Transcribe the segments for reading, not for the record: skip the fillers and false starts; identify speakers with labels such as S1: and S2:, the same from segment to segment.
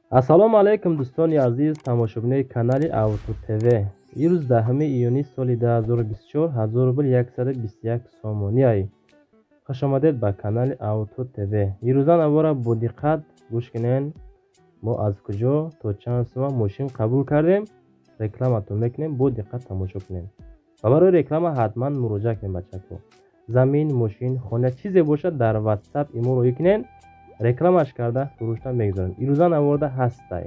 S1: ассалому алайкум дӯстони азиз тамошобинои канали Auto TV. Ирӯз 10 июни соли 2024 1121 сомонияй. Хушомадед ба канали Auto TV. Ирӯзан аввора бо диққат гӯш кинен. Мо аз куҷо то чанд сума мошин қабул кардем. Рекламатон мекунем, бо диққат тамошо кунем. Ва барои реклама ҳатман муроҷиа кунем бачако. Замин, мошин, хона чизе бошад дар WhatsApp иморо икунен. Рекламаш карда фурӯшта мегузорем. Ирӯзан аварда ҳастай.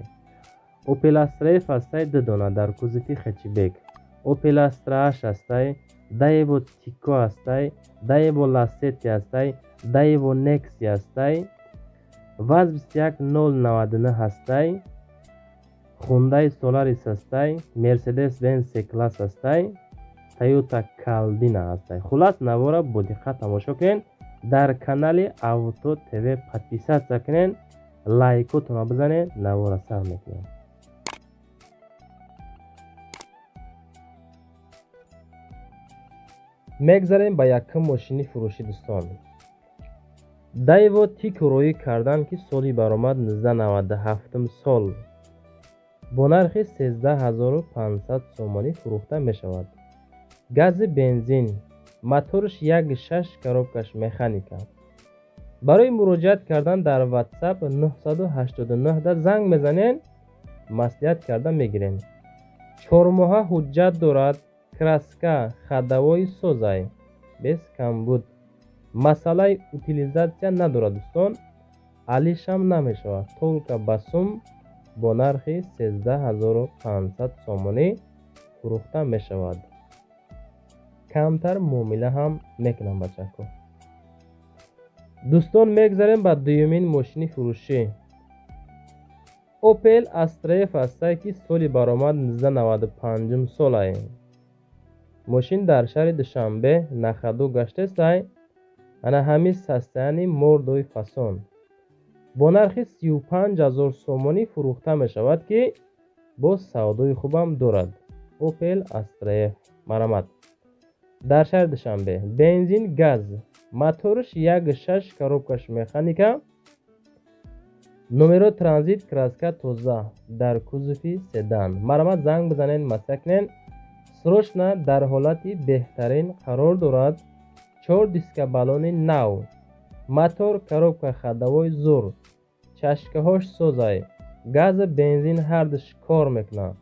S1: Opel Astra F ҳастай 2 дона дар кузуфи хэтчбек. Opel Astra H ҳастай, Daewoo Tico ҳастай, Daewoo Lacetti ҳастай, Daewoo Nexi ҳастай, Vaz 21099 ҳастай, Hyundai Solaris ҳастай, Mercedes-Benz C-Class ҳастай, Toyota Caldina ҳастай. Хулас навора бо диққат тамошо кунен. Дар канали Auto TV подписатсия кунен, лайкотона бизанен, навора сар мекунен. мегзарем ба якум мошини фурӯшӣ дӯстон. Daewoo Tico роӣ кардан ки соли баромад 1997 сол бо нархи 13500 сомонӣ фурӯхта мешавад. гази бензин, моторш 1.6 коробкаш механика. барои муроҷиат кардан дар WhatsApp 989 да занг мезанен, маслиҳат карда мегирен. 4 моҳа ҳуҷҷат дорад, краска хадавои созай, без камбуд. масъалаи утилизатсия надорад дӯстон, алишам намешавад. толка ба сум бо нархи 13500 сомонӣ фурӯхта мешавад. камтар муомила ҳам мекунам бачако. дӯстон мегзарем ба дуюмин мошини фурӯшӣ. Opel Astra F ҳастай ки соли баромад 1995 солай. мошин дар шаҳри Душанбе нахаду гаштестай. ана ҳамин састаяни мордои фасон бо нархи 35000 сомонӣ фурӯхта мешавад ки бо савдои хубам дорад. Opel Astra F марамат дар шаҳри Душанбе. бензин, газ, моторш 1.6 коробкаш механика. номеро транзит, краска тоза дар кузуфи седан. марамат занг бизанен, масъала кунен. срочна дар ҳолати беҳтарин қарор дорад. 4 диска балони нав, мотор, коробка хадавои зур, чашкаҳош созай, газ, бензин ҳардуш кор мекунад.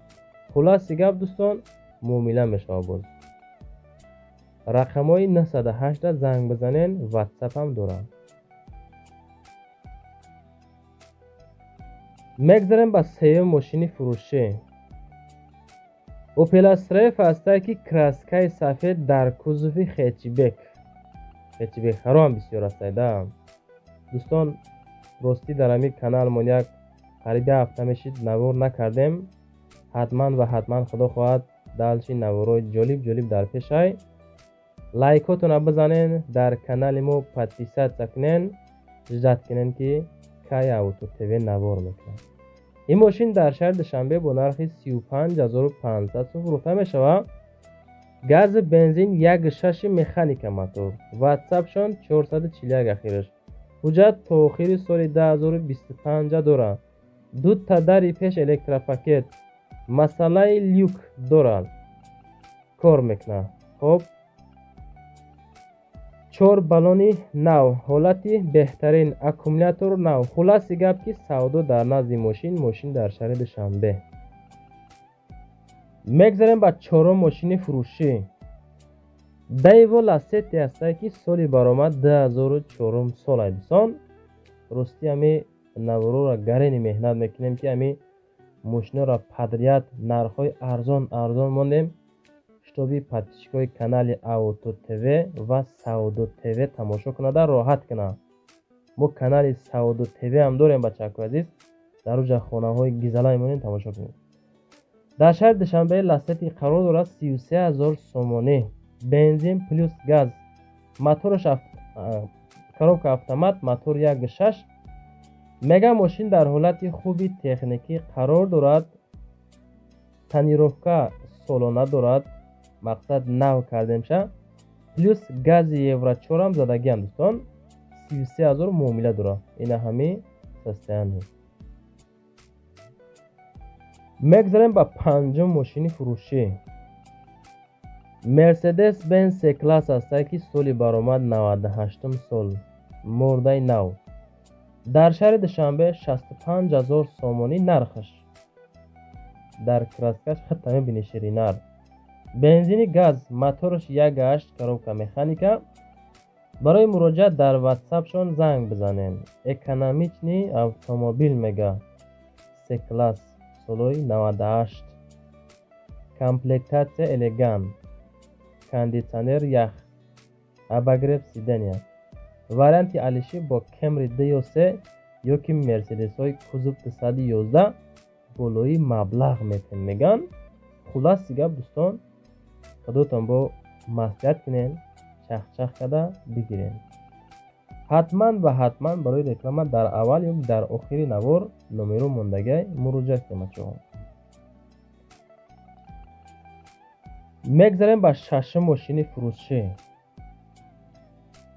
S1: хулоси гап дӯстон, муомила мешавад. боз рақамҳои 908 да занг бизанен, WhatsApp ҳам дорад. мегзарем ба сеюм мошини фурӯшӣ. Opel Astra F ҳастай ки краскаи сафед дар кузуфи хэтчбек ҳаро ҳам бисёр ҳастай да. дӯстон ростӣ дар ҳамин канал мо як қариби ҳафта мешид навор накардем. ҳатман ва ҳатман худо хоҳад далчи наворои ҷолиб дар пешай. лайкотона бизанен, дар канали мо подписатсия кунен, ҷидат кунен ки кай Auto TV навор мекунад. ин мошин дар шаҳри Душанбе бо нархи 35500 сум фурӯхта мешавад. газ, бензин, 1.6 механика мотор. WhatsApp-шон 441 ахираш. ҳуҷҷат то охири соли 2025 дорад. дута дари пеш электропакет. масъалаи люк дорад. кор мекунад. хоб 4 балони нав, ҳолати беҳтарин, аккумулятор нав. хулоси гап ки савдо дар назди мошин дар шаҳри Душанбе. мегзарем ба чорум мошини фурӯшӣ. Daewoo Lacetti ҳастай ки соли баромад 2004 солай. дӯстон ростӣ ҳами навороро гарени меҳнат мекунем ки ҳами мошинора падрият нархҳои арзон мондем. шутоби подписчикои канали Auto TV ва Saudo TV тамошо кунада роҳат кунад. мо канали Saudo TV ҳам дорем бачаҳои азиз. дар уҷа хонаҳои гизала мемонем, тамошо кунед. дар шаҳри Душанбе Lacetti қарор дорад 33000 сомонӣ. бензин плюс газ, моторш коробка автомат, мотор 1.6. мега мошин дар ҳолати хуби техникӣ қарор дорад. тонировка солона дорад. мақсад нав кардемша. плюс гази евро 4 ҳам задагиам дӯстон. 33000 муомила дорад. ина ҳами састаяни مگذاریم با پنجم ماشین فروشی. مرسدس بنز سی کلاس است که سالی برآمد 98 سال، مورد نو. در شهر دوشنبه 65,000 سومانی نرخش. در کراسکش خط میبینی شیرینر. بنزین گاز، موتورش 1.8 کاروبکا مکانیکا. برای مراجعه در واتساپشون زنگ بزنین. اکونومیچنی اتومبیل میگه. سی کلاس سالوی 98. کامپلکتاسیا الگان. کاندیشنر یخ. اباگرف سیدنیا. وارنتی الیشی با کمری دیوسه یا که مرسدس های کوزوب 211 بالای مبلغ میتن میگن. خلاص گپ دوستان، خودتون با مسئولیت کنین، چخ کده بگیرین. حتما برای رکلام در اول یا در آخری نوار نمرو موندگی مراجعه کنید. میگذاریم با ششم ماشین فروشی.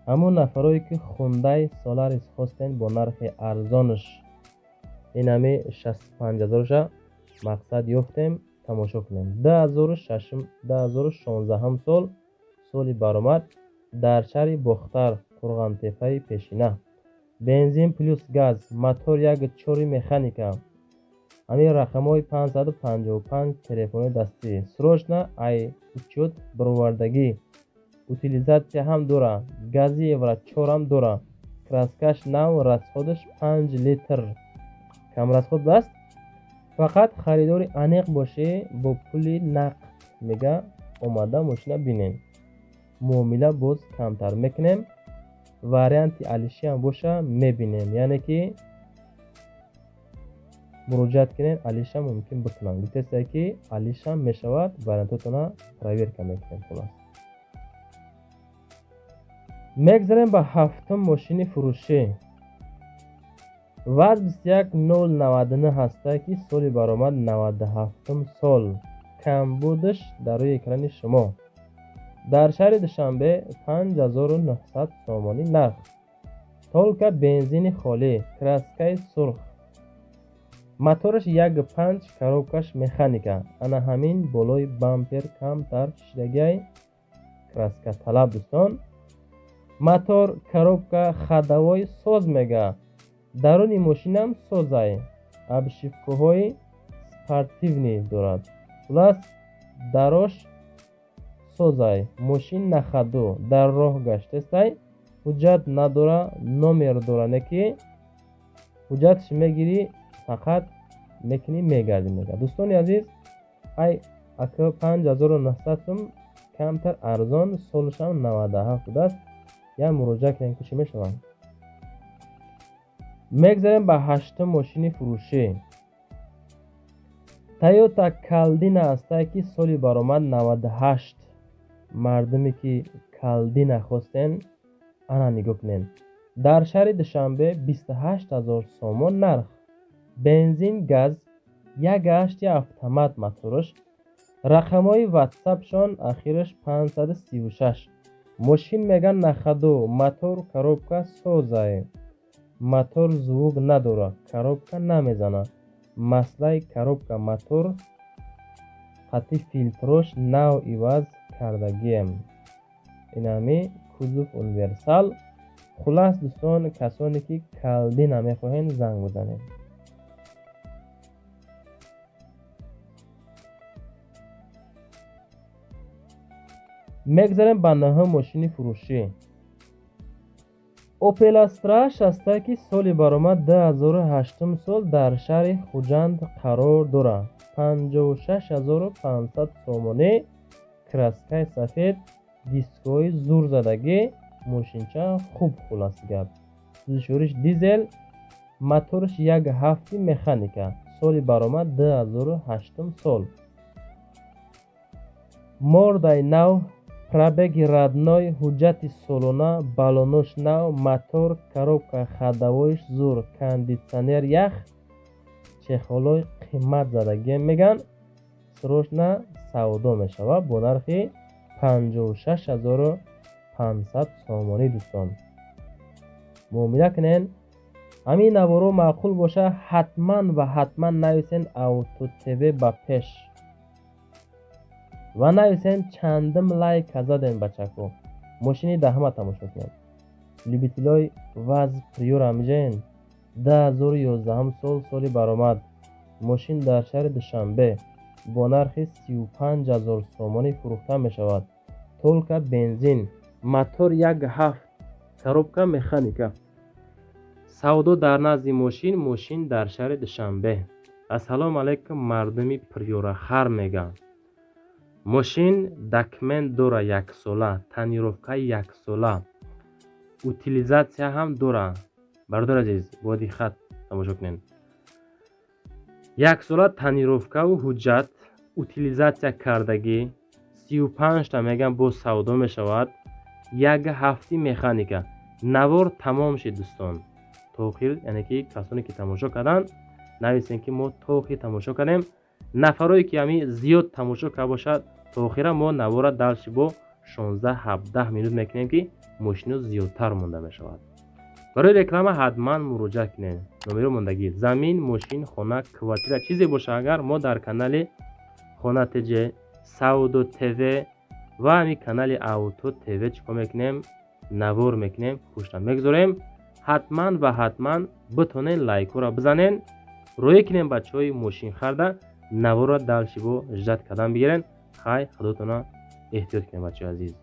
S1: همون نفرایی که خونده سولاریس خواستن با نرخ ارزانش، این همه 65,000 مقصد یافتیم. تماشا کنیم. 2016 هم سالی برآمد در شهر بختر قرغان تپه پیشینه. بنزین پلوس گاز، موتور 1.4 مکانیکا. همین رقم های 555 تلفن دستی. سروشنا ای учет برآوردگی. утилизация هم دوره. گازی و 4 هم دوره. کراسکش نو، رسخودش 5 لیتر. کم رسخود است. فقط خریدار انیق باشه با پول نقد میگه اومده ماشین بینین. معامله باز کمتر میکنیم. وارنتی الیشی هم باشه میبینیم، یعنی که مراجعت کنین الیش هم ممکن بکنن. بتسته که الیش هم میشود وارنتاتونا پراویر کنیم. خلاص میگذاریم با هفتم ماشین فروشی. وز 21099 هسته که سالی برآمد 97 سال. کم بودش در روی اکران شما. در شهر دوشنبه 5900 سومانی نرخ. تولک بنزین خالی. کراسکای سرخ. موتورش 1.5 کاروبکاش مکانیکا. انا همین بالای بامپر کم تر شدگی کراسکا طلب دوستان. موتور کاروبکا خداوای ساز میگه. درون ماشین هم سازه. ابشیفکوهای سپارتیونی دارد. پلاس دراش سازه. ماشین نخدو در راه گشته است. حجت نداره، نمر داره نکی. حجتش میگیری فقط میکنی میگردی میگه. دوستان عزیز، ای اکا 5900 کمتر ارزان، سالش هم 97 است. یا مراجعه کنین که چی میشون. میگذاریم به هشتم ماشین فروشی. تویوتا کالدینا است که سالی برآمد 98. مردمی که کالدینا خواستن انا نگاه کنین. در شهر دوشنبه 28000 سومون نرخ. بنزین گاز 1.8 اتومات موتورش. رقمای واتساپشون اخیرش 536. ماشین میگن نخدو. موتور کاروبکا سوزه. موتور زوگ نداره، کاروبکا نمیزنه. مسئله کاروبکا موتور خطی فیلتروش نو ایواز کردگیم. این همی کوزوف اونیورسال. خلاص دوستان، کسانی که کالدینا میخواهین زنگ بزنین. میگذاریم به نهم ماشین فروشی. اوپل استرا است که سالی برآمد 2008 سال در شهر خوجند قرار داره. 56500 سومانی. کراسکای سفید. دیسکوی زور زدگی. ماشینچه خوب خلاص گپ. شورش دیزل. موتورش 1.7 مکانیکا. سالی برآمد 2008 سال. مورد نو. پرابگ радной, حجت سولونا, балонош нав, мотор, коробка ходовойш зур, кондиционер ях, чехолой қимат задагӣ меган. срочно савдо мешавад бо нархи 56500 сомонӣ. дӯстон муомила кунен, همین نوارو معقول باشه حتما و حتما نویسین اوتو تیوی با پیش و نویسین چندم لایک زدین بچکو. ماشینی ده همه تماشا کنید. لیبیتیلای وز پریور همجین 2011 سال سالی برآمد. ماشین در شهر دوشنبه با نرخ 35,000 سومانی فروخته می شود. تولک بنزین، موتور 1.7، коробка механика. سودو در نزد ماشین در شهر دوشنبه. السلام علیکم مردمی پریور خر میگم. ماشین داکمنت دوره 1 ساله، تانیروفکا 1 ساله، утилизация هم دوره. برادر عزیز با دقت تماشا کنین. 1 ساله تانیروفکا و حجت، утилизация کردگی 35 تا میگم با سودا میشود. 1 هفته مکانیکا. نوار تمام شد دوستان. توخیر یعنی که کسانی که تماشا کردن نویسین که ما توخی تماشا کردیم. نفرایی که همی زیاد تماشا کرده باشد توخیره ما نوار دلش با 16-17 مینوت میکنیم که ماشین زیادتر مونده میشود. برای رکلام حتما مراجعه کنین. نمره موندگی زمین، ماشین، خانه، کوارتیر چیزی باشه اگر ما در کانال خانه تج سودو تیوی و همین کانال اوتو تیوی چیکار میکنیم؟ نوار میکنیم، پشت میگذاریم. حتما و حتما بتونین لایک را بزنین. روی کنین بچهای ماشین خرده نوار را دلشی با جد کردن بگیرین. خیلی خودتون احتیاط کنین بچه عزیز.